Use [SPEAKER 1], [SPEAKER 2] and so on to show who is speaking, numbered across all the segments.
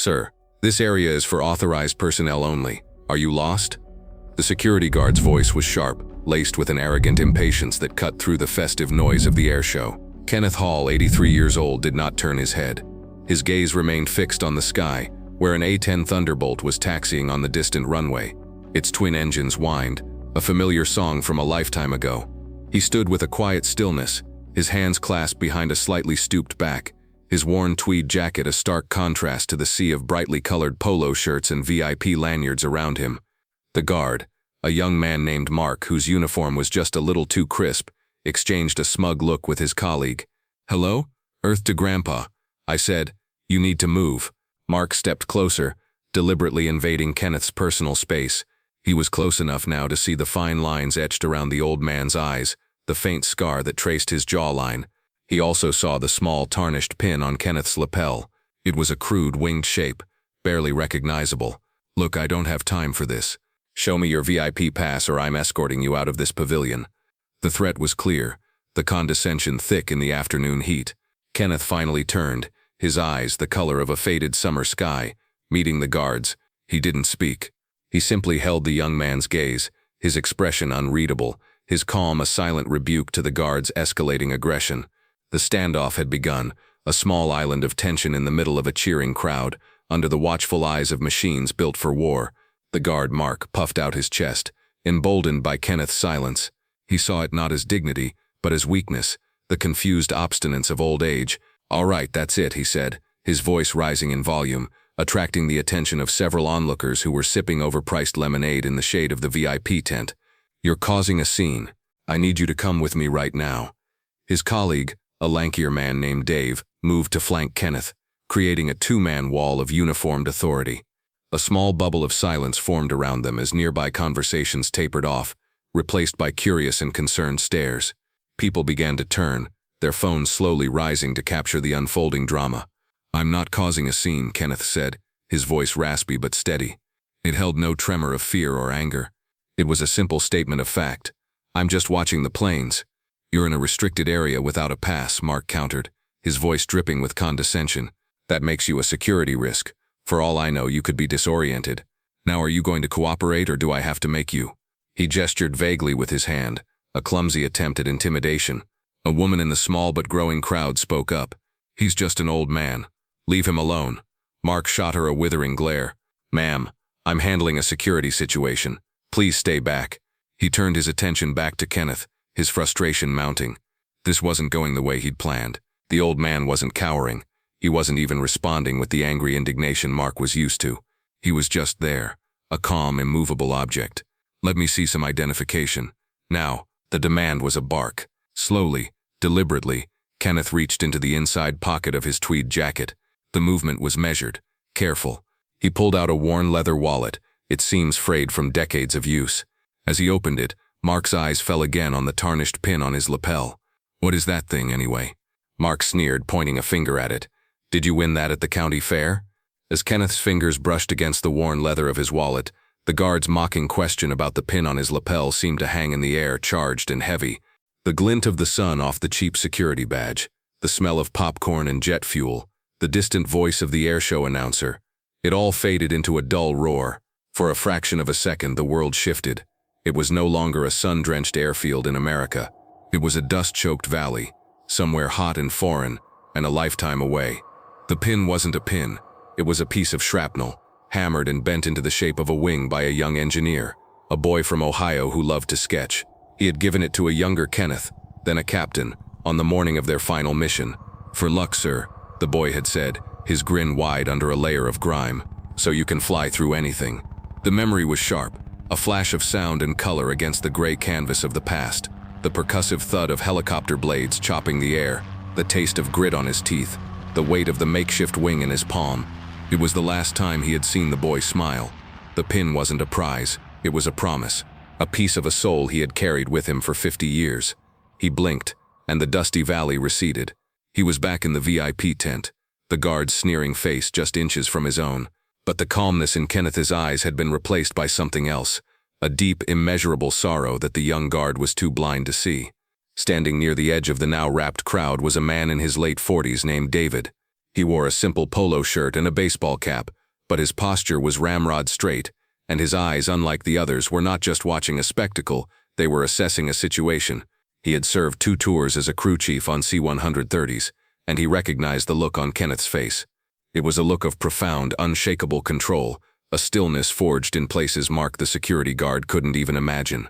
[SPEAKER 1] "Sir, this area is for authorized personnel only. Are you lost?" The security guard's voice was sharp, laced with an arrogant impatience that cut through the festive noise of the airshow. Kenneth Hall, 83 years old, did not turn his head. His gaze remained fixed on the sky, where an A10 Thunderbolt was taxiing on the distant runway. Its twin engines whined, a familiar song from a lifetime ago. He stood with a quiet stillness, his hands clasped behind a slightly stooped back, his worn tweed jacket a stark contrast to the sea of brightly colored polo shirts and VIP lanyards around him. The guard, a young man named Mark, whose uniform was just a little too crisp, exchanged a smug look with his colleague. "Hello? Earth to Grandpa," I said. "You need to move." Mark stepped closer, deliberately invading Kenneth's personal space. He was close enough now to see the fine lines etched around the old man's eyes, the faint scar that traced his jawline. He also saw the small tarnished pin on Kenneth's lapel. It was a crude winged shape, barely recognizable. "Look, I don't have time for this. Show me your VIP pass or I'm escorting you out of this pavilion." The threat was clear, the condescension thick in the afternoon heat. Kenneth finally turned, his eyes the color of a faded summer sky. Meeting the guards, he didn't speak. He simply held the young man's gaze, his expression unreadable, his calm a silent rebuke to the guards' escalating aggression. The standoff had begun, a small island of tension in the middle of a cheering crowd, under the watchful eyes of machines built for war. The guard Mark puffed out his chest, emboldened by Kenneth's silence. He saw it not as dignity, but as weakness, the confused obstinance of old age. "All right, that's it," he said, his voice rising in volume, attracting the attention of several onlookers who were sipping overpriced lemonade in the shade of the VIP tent. "You're causing a scene. I need you to come with me right now." His colleague, a lankier man named Dave, moved to flank Kenneth, creating a two-man wall of uniformed authority. A small bubble of silence formed around them as nearby conversations tapered off, replaced by curious and concerned stares. People began to turn, their phones slowly rising to capture the unfolding drama. "I'm not causing a scene," Kenneth said, his voice raspy but steady. It held no tremor of fear or anger. It was a simple statement of fact. "I'm just watching the planes." "You're in a restricted area without a pass," Mark countered, his voice dripping with condescension. "That makes you a security risk. For all I know, you could be disoriented. Now are you going to cooperate or do I have to make you?" He gestured vaguely with his hand, a clumsy attempt at intimidation. A woman in the small but growing crowd spoke up. "He's just an old man. Leave him alone." Mark shot her a withering glare. "Ma'am, I'm handling a security situation. Please stay back." He turned his attention back to Kenneth, his frustration mounting. This wasn't going the way he'd planned. The old man wasn't cowering. He wasn't even responding with the angry indignation Mark was used to. He was just there, a calm, immovable object. "Let me see some identification." Now, the demand was a bark. Slowly, deliberately, Kenneth reached into the inside pocket of his tweed jacket. The movement was measured, careful. He pulled out a worn leather wallet, its seams frayed from decades of use. As he opened it, Mark's eyes fell again on the tarnished pin on his lapel. "What is that thing, anyway?" Mark sneered, pointing a finger at it. "Did you win that at the county fair?" As Kenneth's fingers brushed against the worn leather of his wallet, the guard's mocking question about the pin on his lapel seemed to hang in the air, charged and heavy. The glint of the sun off the cheap security badge, the smell of popcorn and jet fuel, the distant voice of the airshow announcer. It all faded into a dull roar. For a fraction of a second, the world shifted. It was no longer a sun-drenched airfield in America. It was a dust-choked valley, somewhere hot and foreign, and a lifetime away. The pin wasn't a pin. It was a piece of shrapnel, hammered and bent into the shape of a wing by a young engineer, a boy from Ohio who loved to sketch. He had given it to a younger Kenneth, then a captain, on the morning of their final mission. "For luck, sir," the boy had said, his grin wide under a layer of grime. "So you can fly through anything." The memory was sharp, a flash of sound and color against the gray canvas of the past, the percussive thud of helicopter blades chopping the air, the taste of grit on his teeth, the weight of the makeshift wing in his palm. It was the last time he had seen the boy smile. The pin wasn't a prize, it was a promise, a piece of a soul he had carried with him for 50 years. He blinked, and the dusty valley receded. He was back in the VIP tent, the guard's sneering face just inches from his own. But the calmness in Kenneth's eyes had been replaced by something else, a deep, immeasurable sorrow that the young guard was too blind to see. Standing near the edge of the now rapt crowd was a man in his late 40s named David. He wore a simple polo shirt and a baseball cap, but his posture was ramrod straight, and his eyes, unlike the others, were not just watching a spectacle, they were assessing a situation. He had served 2 tours as a crew chief on C-130s, and he recognized the look on Kenneth's face. It was a look of profound, unshakable control, a stillness forged in places Mark the security guard couldn't even imagine.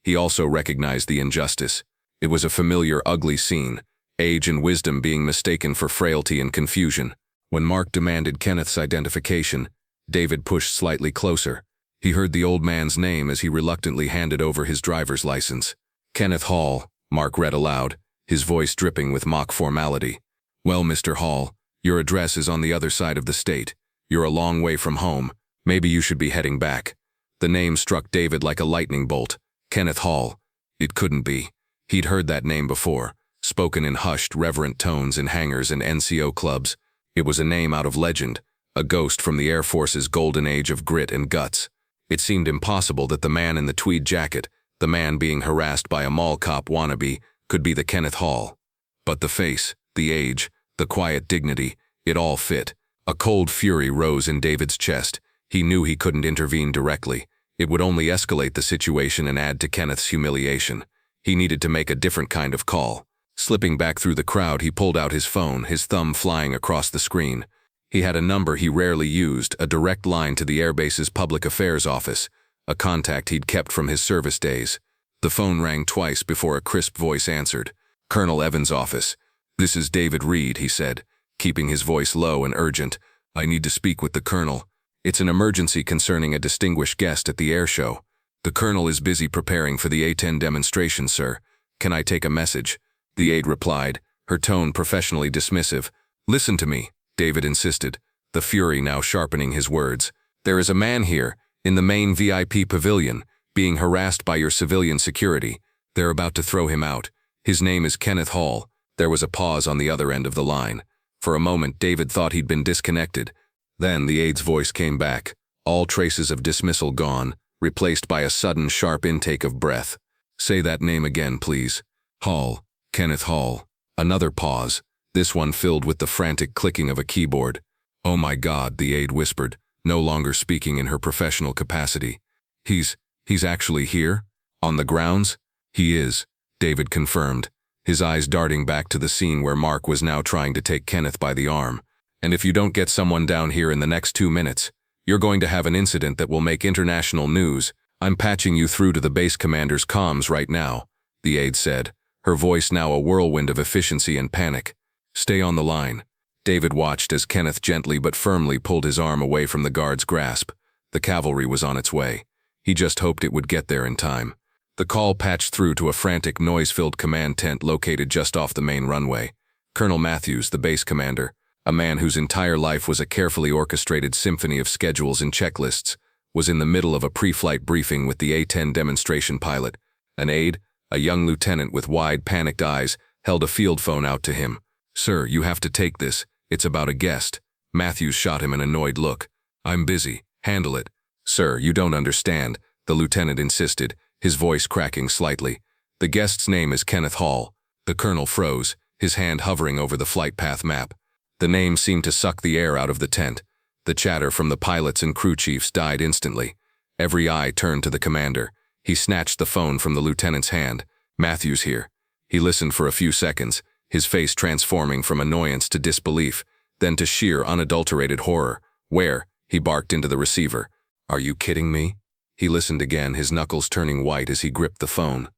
[SPEAKER 1] He also recognized the injustice. It was a familiar, ugly scene, age and wisdom being mistaken for frailty and confusion. When Mark demanded Kenneth's identification, David pushed slightly closer. He heard the old man's name as he reluctantly handed over his driver's license. Kenneth Hall, Mark read aloud, his voice dripping with mock formality. Well, Mr. Hall, your address is on the other side of the state. You're a long way from home. Maybe you should be heading back. The name struck David like a lightning bolt. Kenneth Hall. It couldn't be. He'd heard that name before, spoken in hushed, reverent tones in hangars and NCO clubs. It was a name out of legend, a ghost from the Air Force's golden age of grit and guts. It seemed impossible that the man in the tweed jacket, the man being harassed by a mall cop wannabe, could be the Kenneth Hall. But the face, the age, the quiet dignity, it all fit. A cold fury rose in David's chest. He knew he couldn't intervene directly. It would only escalate the situation and add to Kenneth's humiliation. He needed to make a different kind of call. Slipping back through the crowd, he pulled out his phone, his thumb flying across the screen. He had a number he rarely used, a direct line to the Airbase's public affairs office, a contact he'd kept from his service days. The phone rang twice before a crisp voice answered. Colonel Evans' office. This is David Reed, he said, keeping his voice low and urgent. I need to speak with the colonel. It's an emergency concerning a distinguished guest at the air show. The colonel is busy preparing for the A10 demonstration, sir. Can I take a message? The aide replied, her tone professionally dismissive. Listen to me, David insisted, the fury now sharpening his words. There is a man here, in the main VIP pavilion, being harassed by your civilian security. They're about to throw him out. His name is Kenneth Hall. There was a pause on the other end of the line. For a moment, David thought he'd been disconnected. Then the aide's voice came back, all traces of dismissal gone, replaced by a sudden sharp intake of breath. Say that name again, please. Hall. Kenneth Hall. Another pause, this one filled with the frantic clicking of a keyboard. Oh my God, the aide whispered, no longer speaking in her professional capacity. He's actually here? On the grounds? He is, David confirmed, his eyes darting back to the scene where Mark was now trying to take Kenneth by the arm. And if you don't get someone down here in the next 2 minutes, you're going to have an incident that will make international news. I'm patching you through to the base commander's comms right now, the aide said, her voice now a whirlwind of efficiency and panic. Stay on the line. David watched as Kenneth gently but firmly pulled his arm away from the guard's grasp. The cavalry was on its way. He just hoped it would get there in time. The call patched through to a frantic, noise-filled command tent located just off the main runway. Colonel Matthews, the base commander, a man whose entire life was a carefully orchestrated symphony of schedules and checklists, was in the middle of a pre-flight briefing with the A10 demonstration pilot. An aide, a young lieutenant with wide, panicked eyes, held a field phone out to him. Sir, you have to take this. It's about a guest. Matthews shot him an annoyed look. I'm busy. Handle it. Sir, you don't understand, the lieutenant insisted, his voice cracking slightly. The guest's name is Kenneth Hall. The colonel froze, his hand hovering over the flight path map. The name seemed to suck the air out of the tent. The chatter from the pilots and crew chiefs died instantly. Every eye turned to the commander. He snatched the phone from the lieutenant's hand. Matthews here. He listened for a few seconds, his face transforming from annoyance to disbelief, then to sheer unadulterated horror. Where? He barked into the receiver. Are you kidding me? He listened again, his knuckles turning white as he gripped the phone.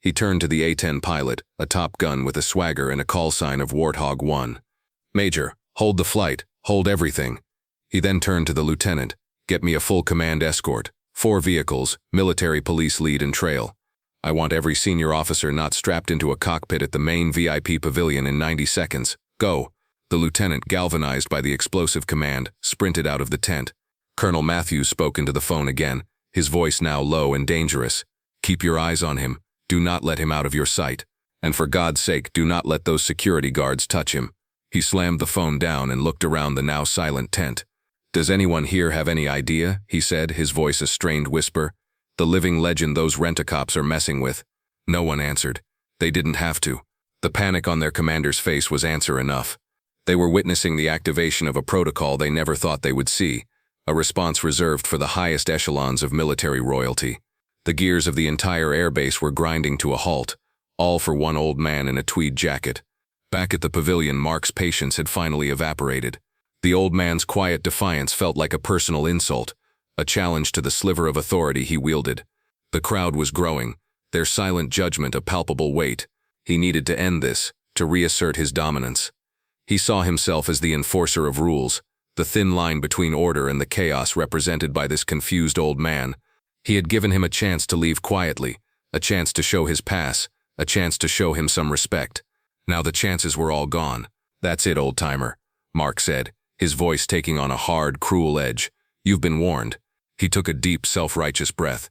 [SPEAKER 1] He turned to the A10 pilot, a Top Gun with a swagger and a call sign of Warthog 1. Major, hold the flight, hold everything. He then turned to the lieutenant. Get me a full command escort, 4 vehicles, military police lead and trail. I want every senior officer not strapped into a cockpit at the main VIP pavilion in 90 seconds. Go. The lieutenant, galvanized by the explosive command, sprinted out of the tent. Colonel Matthews spoke into the phone again, his voice now low and dangerous. Keep your eyes on him. Do not let him out of your sight. And for God's sake, do not let those security guards touch him. He slammed the phone down and looked around the now silent tent. Does anyone here have any idea? He said, his voice a strained whisper. The living legend those rent-a-cops are messing with. No one answered. They didn't have to. The panic on their commander's face was answer enough. They were witnessing the activation of a protocol they never thought they would see, a response reserved for the highest echelons of military royalty. The gears of the entire airbase were grinding to a halt, all for one old man in a tweed jacket. Back at the pavilion, Mark's patience had finally evaporated. The old man's quiet defiance felt like a personal insult, a challenge to the sliver of authority he wielded. The crowd was growing, their silent judgment a palpable weight. He needed to end this, to reassert his dominance. He saw himself as the enforcer of rules, the thin line between order and the chaos represented by this confused old man. He had given him a chance to leave quietly, a chance to show his pass, a chance to show him some respect. Now the chances were all gone. "That's it, old-timer," Mark said, his voice taking on a hard, cruel edge. "You've been warned." He took a deep, self-righteous breath.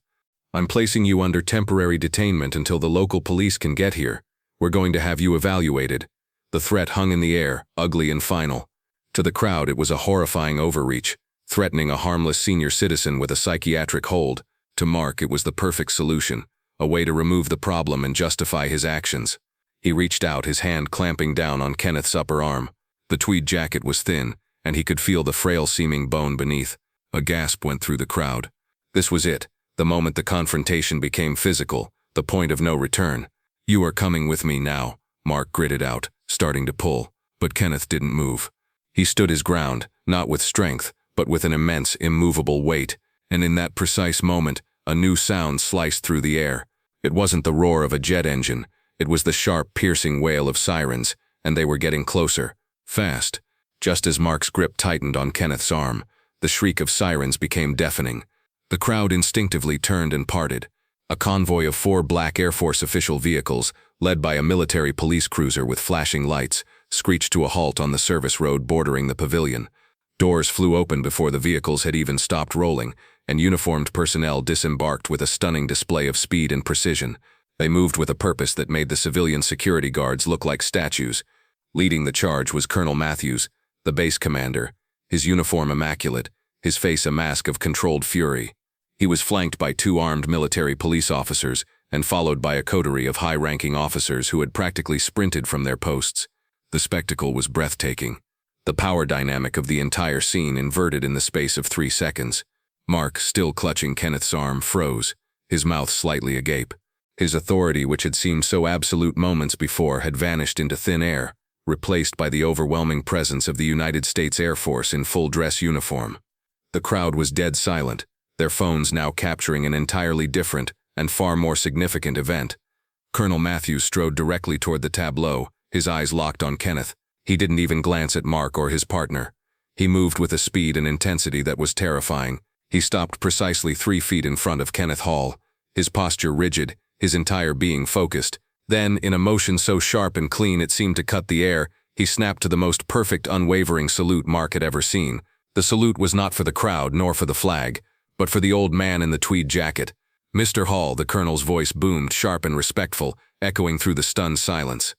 [SPEAKER 1] "I'm placing you under temporary detainment until the local police can get here. We're going to have you evaluated." The threat hung in the air, ugly and final. To the crowd, it was a horrifying overreach, threatening a harmless senior citizen with a psychiatric hold. To Mark, it was the perfect solution, a way to remove the problem and justify his actions. He reached out, his hand clamping down on Kenneth's upper arm. The tweed jacket was thin, and he could feel the frail-seeming bone beneath. A gasp went through the crowd. This was it, the moment the confrontation became physical, the point of no return. "You are coming with me now," Mark gritted out, starting to pull, but Kenneth didn't move. He stood his ground, not with strength, but with an immense, immovable weight, and in that precise moment, a new sound sliced through the air. It wasn't the roar of a jet engine, it was the sharp, piercing wail of sirens, and they were getting closer, fast. Just as Mark's grip tightened on Kenneth's arm, the shriek of sirens became deafening. The crowd instinctively turned and parted. A convoy of 4 black Air Force official vehicles, led by a military police cruiser with flashing lights, screeched to a halt on the service road bordering the pavilion. Doors flew open before the vehicles had even stopped rolling, and uniformed personnel disembarked with a stunning display of speed and precision. They moved with a purpose that made the civilian security guards look like statues. Leading the charge was Colonel Matthews, the base commander, his uniform immaculate, his face a mask of controlled fury. He was flanked by 2 armed military police officers and followed by a coterie of high-ranking officers who had practically sprinted from their posts. The spectacle was breathtaking. The power dynamic of the entire scene inverted in the space of 3 seconds. Mark, still clutching Kenneth's arm, froze, his mouth slightly agape. His authority, which had seemed so absolute moments before, had vanished into thin air, replaced by the overwhelming presence of the United States Air Force in full-dress uniform. The crowd was dead silent, their phones now capturing an entirely different and far more significant event. Colonel Matthews strode directly toward the tableau, his eyes locked on Kenneth. He didn't even glance at Mark or his partner. He moved with a speed and intensity that was terrifying. He stopped precisely 3 feet in front of Kenneth Hall, his posture rigid, his entire being focused. Then, in a motion so sharp and clean it seemed to cut the air, he snapped to the most perfect, unwavering salute Mark had ever seen. The salute was not for the crowd nor for the flag, but for the old man in the tweed jacket. "Mr. Hall," the colonel's voice boomed, sharp and respectful, echoing through the stunned silence.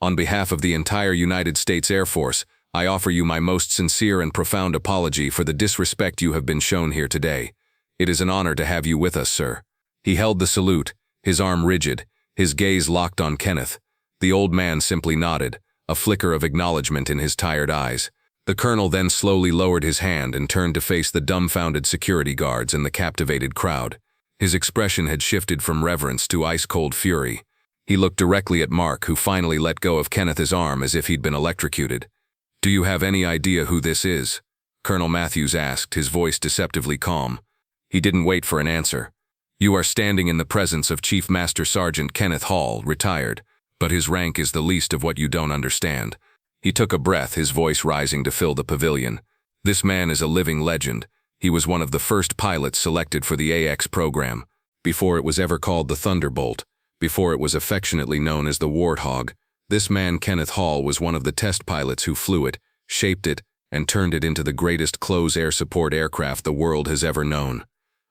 [SPEAKER 1] "On behalf of the entire United States Air Force, I offer you my most sincere and profound apology for the disrespect you have been shown here today. It is an honor to have you with us, sir." He held the salute, his arm rigid, his gaze locked on Kenneth. The old man simply nodded, a flicker of acknowledgement in his tired eyes. The colonel then slowly lowered his hand and turned to face the dumbfounded security guards and the captivated crowd. His expression had shifted from reverence to ice-cold fury. He looked directly at Mark, who finally let go of Kenneth's arm as if he'd been electrocuted. "Do you have any idea who this is?" Colonel Matthews asked, his voice deceptively calm. He didn't wait for an answer. "You are standing in the presence of Chief Master Sergeant Kenneth Hall, retired, but his rank is the least of what you don't understand." He took a breath, his voice rising to fill the pavilion. "This man is a living legend. He was one of the first pilots selected for the AX program, before it was ever called the Thunderbolt, before it was affectionately known as the Warthog. This man, Kenneth Hall, was one of the test pilots who flew it, shaped it, and turned it into the greatest close air support aircraft the world has ever known."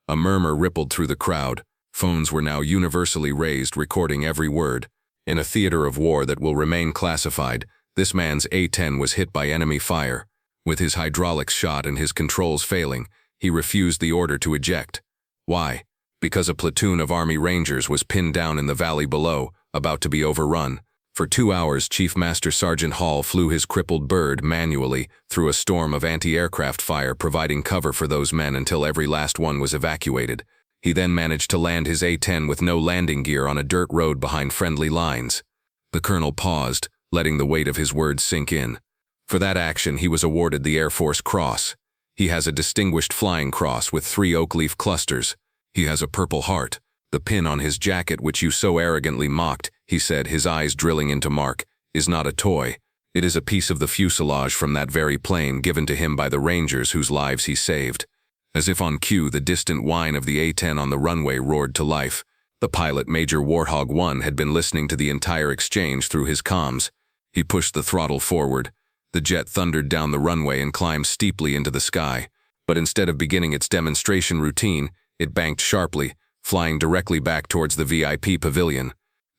[SPEAKER 1] A murmur rippled through the crowd. Phones were now universally raised, recording every word. In a theater of war that will remain classified, this man's A10 was hit by enemy fire. With his hydraulics shot and his controls failing, he refused the order to eject. Why? Because a platoon of Army Rangers was pinned down in the valley below, about to be overrun. For 2 hours, Chief Master Sergeant Hall flew his crippled bird manually through a storm of anti-aircraft fire, providing cover for those men until every last one was evacuated. He then managed to land his A10 with no landing gear on a dirt road behind friendly lines. The colonel paused, letting the weight of his words sink in. For that action, he was awarded the Air Force Cross. He has a distinguished flying cross with 3 oak leaf clusters. He has a Purple Heart. The pin on his jacket which you so arrogantly mocked, he said, his eyes drilling into Mark, is not a toy. It is a piece of the fuselage from that very plane given to him by the Rangers whose lives he saved. As if on cue, the distant whine of the A-10 on the runway roared to life. The pilot, Major Warthog 1, had been listening to the entire exchange through his comms. He pushed the throttle forward. The jet thundered down the runway and climbed steeply into the sky. But instead of beginning its demonstration routine, it banked sharply, flying directly back towards the VIP pavilion.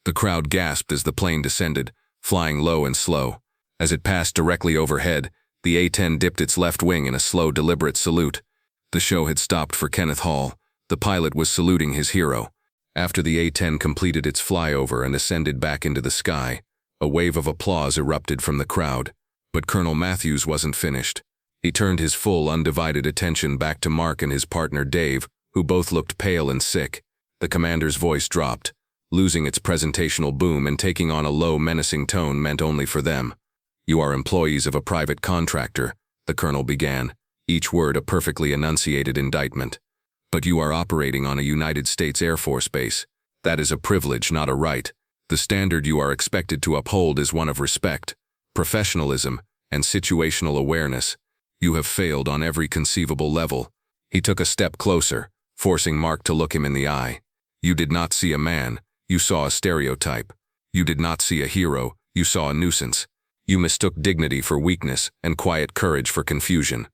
[SPEAKER 1] The crowd gasped as the plane descended, flying low and slow. As it passed directly overhead, the A-10 dipped its left wing in a slow, deliberate salute. The show had stopped for Kenneth Hall. The pilot was saluting his hero. After the A-10 completed its flyover and ascended back into the sky, a wave of applause erupted from the crowd. But Colonel Matthews wasn't finished. He turned his full, undivided attention back to Mark and his partner Dave, who both looked pale and sick. The commander's voice dropped, losing its presentational boom and taking on a low, menacing tone meant only for them. "You are employees of a private contractor," the colonel began, each word a perfectly enunciated indictment. "But you are operating on a United States Air Force base. That is a privilege, not a right. The standard you are expected to uphold is one of respect, professionalism, and situational awareness. You have failed on every conceivable level." He took a step closer, forcing Mark to look him in the eye. "You did not see a man, you saw a stereotype. You did not see a hero, you saw a nuisance. You mistook dignity for weakness and quiet courage for confusion.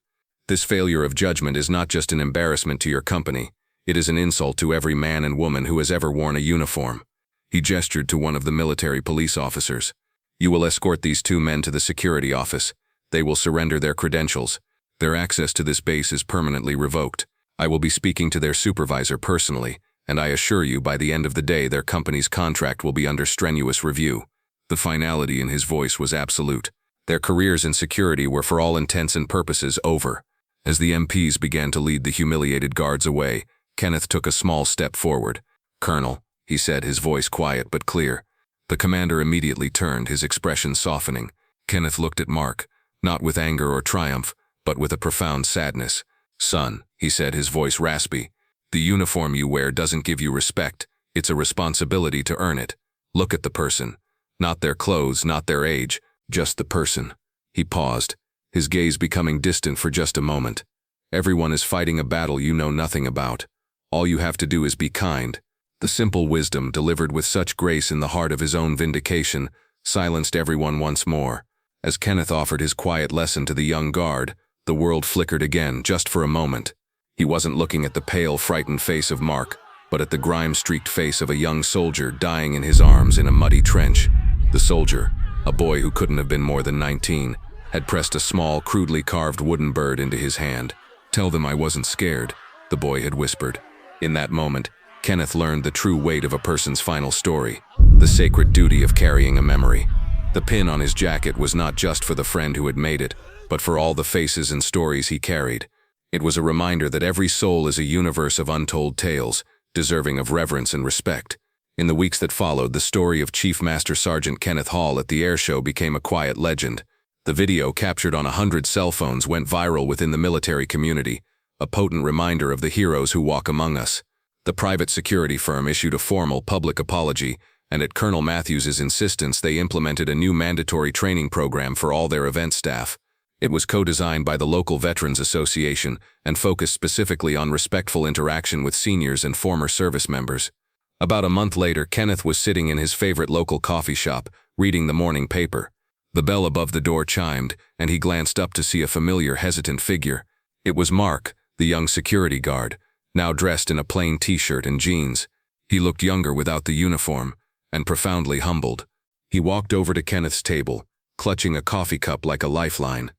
[SPEAKER 1] This failure of judgment is not just an embarrassment to your company, it is an insult to every man and woman who has ever worn a uniform." He gestured to one of the military police officers. "You will escort these 2 men to the security office. They will surrender their credentials. Their access to this base is permanently revoked. I will be speaking to their supervisor personally, and I assure you by the end of the day their company's contract will be under strenuous review." The finality in his voice was absolute. Their careers in security were for all intents and purposes over. As the MPs began to lead the humiliated guards away, Kenneth took a small step forward. "Colonel," he said, his voice quiet but clear. The commander immediately turned, his expression softening. Kenneth looked at Mark, not with anger or triumph, but with a profound sadness. "Son," he said, his voice raspy, "the uniform you wear doesn't give you respect. It's a responsibility to earn it. Look at the person. Not their clothes, not their age, just the person." He paused, his gaze becoming distant for just a moment. "Everyone is fighting a battle you know nothing about. All you have to do is be kind." The simple wisdom, delivered with such grace in the heart of his own vindication, silenced everyone once more. As Kenneth offered his quiet lesson to the young guard, the world flickered again, just for a moment. He wasn't looking at the pale, frightened face of Mark, but at the grime-streaked face of a young soldier dying in his arms in a muddy trench. The soldier, a boy who couldn't have been more than 19, had pressed a small, crudely carved wooden bird into his hand. "Tell them I wasn't scared," the boy had whispered. In that moment, Kenneth learned the true weight of a person's final story, the sacred duty of carrying a memory. The pin on his jacket was not just for the friend who had made it, but for all the faces and stories he carried. It was a reminder that every soul is a universe of untold tales, deserving of reverence and respect. In the weeks that followed, the story of Chief Master Sergeant Kenneth Hall at the air show became a quiet legend. The video, captured on 100 cell phones, went viral within the military community, a potent reminder of the heroes who walk among us. The private security firm issued a formal public apology, and at Colonel Matthews' insistence, they implemented a new mandatory training program for all their event staff. It was co-designed by the local Veterans Association and focused specifically on respectful interaction with seniors and former service members. About a month later, Kenneth was sitting in his favorite local coffee shop, reading the morning paper. The bell above the door chimed, and he glanced up to see a familiar, hesitant figure. It was Mark, the young security guard, now dressed in a plain t-shirt and jeans. He looked younger without the uniform, and profoundly humbled. He walked over to Kenneth's table, clutching a coffee cup like a lifeline.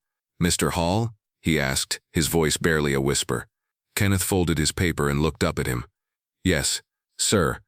[SPEAKER 1] "Mr. Hall?" he asked, his voice barely a whisper. Kenneth folded his paper and looked up at him. "Yes, sir.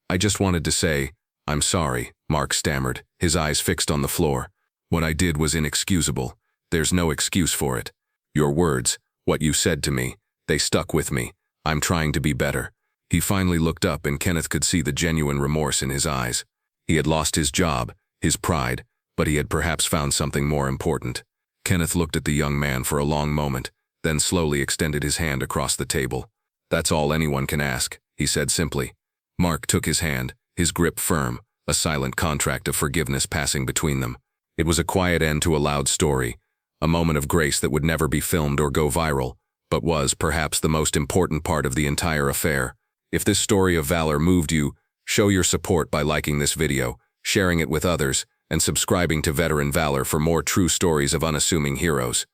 [SPEAKER 1] I just wanted to say, I'm sorry," Mark stammered, his eyes fixed on the floor. "What I did was inexcusable. There's no excuse for it. Your words, what you said to me, they stuck with me. I'm trying to be better." He finally looked up and Kenneth could see the genuine remorse in his eyes. He had lost his job, his pride, but he had perhaps found something more important. Kenneth looked at the young man for a long moment, then slowly extended his hand across the table. "That's all anyone can ask," he said simply. Mark took his hand, his grip firm, a silent contract of forgiveness passing between them. It was a quiet end to a loud story, a moment of grace that would never be filmed or go viral, but was, perhaps, the most important part of the entire affair. If this story of valor moved you, show your support by liking this video, sharing it with others, and subscribing to Veteran Valor for more true stories of unassuming heroes.